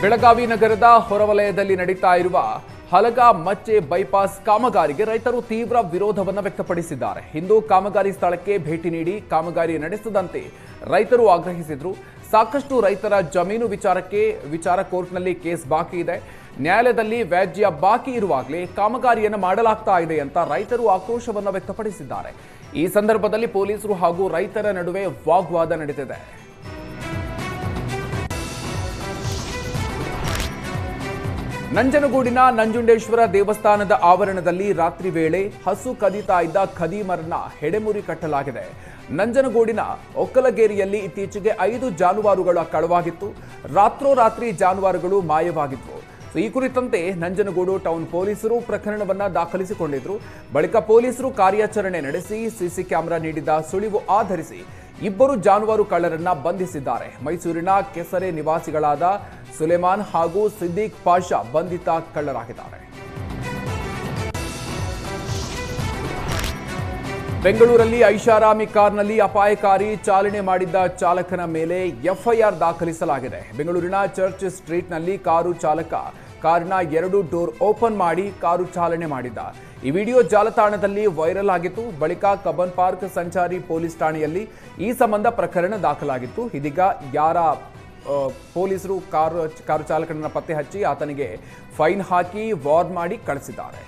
ಬೆಳಗಾವಿ ನಗರದ ಹೊರವಲಯದಲ್ಲಿ ನಡೀತಾ ಇರುವ ಹಲಗ ಮಚ್ಚೆ ಬೈಪಾಸ್ ಕಾಮಗಾರಿಗೆ ರೈತರು ತೀವ್ರ ವಿರೋಧವನ್ನು ವ್ಯಕ್ತಪಡಿಸಿದ್ದಾರೆ. ಇಂದು ಕಾಮಗಾರಿ ಸ್ಥಳಕ್ಕೆ ಭೇಟಿ ನೀಡಿ ಕಾಮಗಾರಿ ನಡೆಸದಂತೆ ರೈತರು ಆಗ್ರಹಿಸಿದರು. ಸಾಕಷ್ಟು ರೈತರ ಜಮೀನು ವಿಚಾರ ಕೋರ್ಟ್ನಲ್ಲಿ ಕೇಸ್ ಬಾಕಿ ಇದೆ. ನ್ಯಾಯಾಲಯದಲ್ಲಿ ವ್ಯಾಜ್ಯ ಬಾಕಿ ಇರುವಾಗಲೇ ಕಾಮಗಾರಿಯನ್ನು ಮಾಡಲಾಗ್ತಾ ಇದೆ ಅಂತ ರೈತರು ಆಕ್ರೋಶವನ್ನು ವ್ಯಕ್ತಪಡಿಸಿದ್ದಾರೆ. ಈ ಸಂದರ್ಭದಲ್ಲಿ ಪೊಲೀಸರು ಹಾಗೂ ರೈತರ ನಡುವೆ ವಾಗ್ವಾದ ನಡೆದಿದೆ. ನಂಜನಗೂಡಿನ ನಂಜುಂಡೇಶ್ವರ ದೇವಸ್ಥಾನದ ಆವರಣದಲ್ಲಿ ರಾತ್ರಿ ವೇಳೆ ಹಸು ಕದೀತಾ ಇದ್ದ ಖದೀಮರನ್ನ ಹೆಡೆಮುರಿ ಕಟ್ಟಲಾಗಿದೆ. ನಂಜನಗೂಡಿನ ಒಕ್ಕಲಗೇರಿಯಲ್ಲಿ ಇತ್ತೀಚೆಗೆ 5 ಜಾನುವಾರುಗಳ ಕಳವಾಗಿತ್ತು. ರಾತ್ರೋರಾತ್ರಿ ಜಾನುವಾರುಗಳು ಮಾಯವಾಗಿದ್ವು. ಈ ಕುರಿತಂತೆ ನಂಜನಗೂಡು ಟೌನ್ ಪೊಲೀಸರು ಪ್ರಕರಣವನ್ನ ದಾಖಲಿಸಿಕೊಂಡಿದ್ರು. ಬಳಿಕ ಪೊಲೀಸರು ಕಾರ್ಯಾಚರಣೆ ನಡೆಸಿ ಸಿಸಿ ಕ್ಯಾಮೆರಾ ನೀಡಿದ ಸುಳಿವು ಆಧರಿಸಿ 2 ಜಾನುವಾರು ಕಳ್ಳರನ್ನ ಬಂಧಿಸಿದ್ದಾರೆ. ಮೈಸೂರಿನ ಕೆಸರೆ ನಿವಾಸಿಗಳಾದ ಸುಲೇಮಾನ್ ಹಾಗೂ ಸಿದ್ದೀಕ್ ಪಾಷಾ ಬಂಧಿತ ಕಳ್ಳರಾಗಿದ್ದಾರೆ. ಬೆಂಗಳೂರಲ್ಲಿ ಐಷಾರಾಮಿ ಕಾರ್ನಲ್ಲಿ ಅಪಾಯಕಾರಿ ಚಾಲನೆ ಮಾಡಿದ್ದ ಚಾಲಕನ ಮೇಲೆ ಎಫ್ಐಆರ್ ದಾಖಲಿಸಲಾಗಿದೆ. ಬೆಂಗಳೂರಿನ ಚರ್ಚ್ ಸ್ಟ್ರೀಟ್ನಲ್ಲಿ ಕಾರು ಚಾಲಕ ಕಾರಿನ 2 ಡೋರ್ ಓಪನ್ ಮಾಡಿ ಕಾರು ಚಾಲನೆ ಮಾಡಿದ್ದ. ಈ ವಿಡಿಯೋ ಜಾಲತಾಣದಲ್ಲಿ ವೈರಲ್ ಆಗಿತ್ತು. ಬಳಿಕ ಕಬ್ಬನ್ ಪಾರ್ಕ್ ಸಂಚಾರಿ ಪೊಲೀಸ್ ಠಾಣೆಯಲ್ಲಿ ಈ ಸಂಬಂಧ ಪ್ರಕರಣ ದಾಖಲಾಗಿತ್ತು. ಇದೀಗ ಪೊಲೀಸರು ಕಾರು ಚಾಲಕನನ್ನ ಪತ್ತೆ ಹಚ್ಚಿ ಆತನಿಗೆ ಫೈನ್ ಹಾಕಿ ವಾರ್ನ್ ಮಾಡಿ ಕಳಿಸಿದ್ದಾರೆ.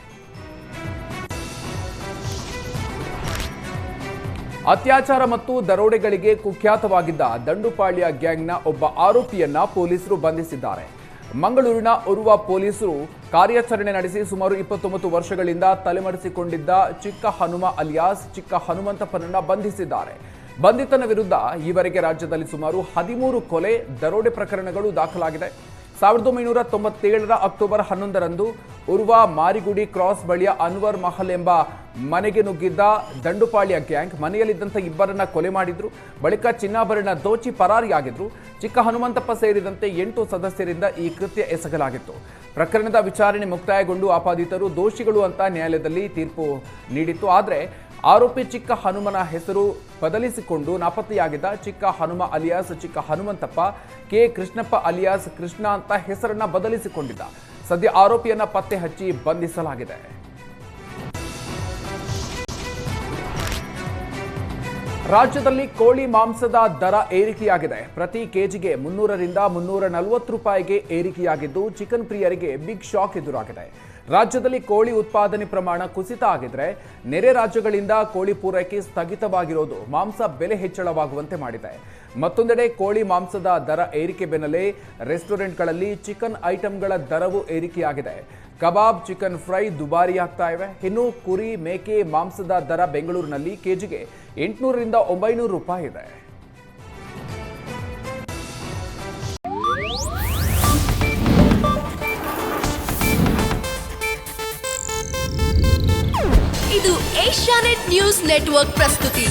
ಅತ್ಯಾಚಾರ ಮತ್ತು ದರೋಡೆಗಳಿಗೆ ಕುಖ್ಯಾತವಾಗಿದ್ದ ದಂಡುಪಾಳ್ಯ ಗ್ಯಾಂಗ್ನ ಒಬ್ಬ ಆರೋಪಿಯನ್ನ ಪೊಲೀಸರು ಬಂಧಿಸಿದ್ದಾರೆ. ಮಂಗಳೂರಿನ ಓರ್ವ ಪೊಲೀಸರು ಕಾರ್ಯಾಚರಣೆ ನಡೆಸಿ ಸುಮಾರು 29 ವರ್ಷಗಳಿಂದ ತಲೆಮರೆಸಿಕೊಂಡಿದ್ದ ಚಿಕ್ಕ ಹನುಮ ಅಲಿಯಾಸ್ ಚಿಕ್ಕ ಹನುಮಂತಪ್ಪನನ್ನ ಬಂಧಿಸಿದ್ದಾರೆ. ಬಂಧಿತನ ವಿರುದ್ಧ ಈವರೆಗೆ ರಾಜ್ಯದಲ್ಲಿ ಸುಮಾರು 13 ಕೊಲೆ ದರೋಡೆ ಪ್ರಕರಣಗಳು ದಾಖಲಾಗಿದೆ. 1997ರ ಅಕ್ಟೋಬರ್ 11ರಂದು ಉರ್ವ ಮಾರಿಗುಡಿ ಕ್ರಾಸ್ ಬಳಿಯ ಅನ್ವರ್ ಮಹಲ್ ಎಂಬ ಮನೆಗೆ ನುಗ್ಗಿದ್ದ ದಂಡುಪಾಳ್ಯ ಗ್ಯಾಂಗ್ ಮನೆಯಲ್ಲಿದ್ದಂಥ 2ರನ್ನ ಕೊಲೆ ಮಾಡಿದ್ರು. ಬಳಿಕ ಚಿನ್ನಾಭರಣ ದೋಚಿ ಪರಾರಿಯಾಗಿದ್ರು. ಚಿಕ್ಕ ಹನುಮಂತಪ್ಪ ಸೇರಿದಂತೆ 8 ಸದಸ್ಯರಿಂದ ಈ ಕೃತ್ಯ ಎಸಗಲಾಗಿತ್ತು. ಪ್ರಕರಣದ ವಿಚಾರಣೆ ಮುಕ್ತಾಯಗೊಂಡು ಆಪಾದಿತರು ದೋಷಿಗಳು ಅಂತ ನ್ಯಾಯಾಲಯದಲ್ಲಿ ತೀರ್ಪು ನೀಡಿತ್ತು. ಆದರೆ ಆರೋಪಿ ಚಿಕ್ಕ ಹನುಮನ ಹೆಸರು ಬದಲಿಸಿಕೊಂಡು ನಾಪತ್ತೆಯಾಗಿದ್ದ ಚಿಕ್ಕ ಹನುಮ ಅಲಿಯಾಸ್ ಚಿಕ್ಕ ಹನುಮಂತಪ್ಪ ಕೆ ಕೃಷ್ಣಪ್ಪ ಅಲಿಯಾಸ್ ಕೃಷ್ಣ ಅಂತ ಹೆಸರನ್ನ ಬದಲಿಸಿಕೊಂಡಿದ್ದ. ಸದ್ಯ ಆರೋಪಿಯನ್ನ ಪತ್ತೆ ಹಚ್ಚಿ ಬಂಧಿಸಲಾಗಿದೆ. ರಾಜ್ಯದಲ್ಲಿ ಕೋಳಿ ಮಾಂಸದ ದರ ಏರಿಕೆಯಾಗಿದೆ. ಪ್ರತಿ ಕೆಜಿಗೆ 300ರಿಂದ 340 ರೂಪಾಯಿಗೆ ಏರಿಕೆಯಾಗಿದ್ದು ಚಿಕನ್ ಪ್ರಿಯರಿಗೆ ಬಿಗ್ ಶಾಕ್ ಎದುರಾಗಿದೆ. ರಾಜ್ಯದಲ್ಲಿ ಕೋಳಿ ಉತ್ಪಾದನೆ ಪ್ರಮಾಣ ಕುಸಿತ ಆಗಿದ್ರೆ ನೆರೆ ರಾಜ್ಯಗಳಿಂದ ಕೋಳಿ ಪೂರೈಕೆ ಸ್ಥಗಿತವಾಗಿರೋದು ಮಾಂಸ ಬೆಲೆ ಹೆಚ್ಚಳವಾಗುವಂತೆ ಮಾಡಿದೆ. ಮತ್ತೊಂದೆಡೆ ಕೋಳಿ ಮಾಂಸದ ದರ ಏರಿಕೆ ಬೆನ್ನಲ್ಲೇ ರೆಸ್ಟೋರೆಂಟ್ಗಳಲ್ಲಿ ಚಿಕನ್ ಐಟಂಗಳ ದರವೂ ಏರಿಕೆಯಾಗಿದೆ. ಕಬಾಬ್, ಚಿಕನ್ ಫ್ರೈ ದುಬಾರಿಯಾಗ್ತಾ ಇವೆ. ಇನ್ನು ಕುರಿ, ಮೇಕೆ ಮಾಂಸದ ದರ ಬೆಂಗಳೂರಿನಲ್ಲಿ ಕೆಜಿಗೆ 800ರಿಂದ 900 ರೂಪಾಯಿ ಇದೆ. ಇದು ಏಷ್ಯಾನೆಟ್ ನ್ಯೂಸ್ ನೆಟ್ವರ್ಕ್ ಪ್ರಸ್ತುತಿ.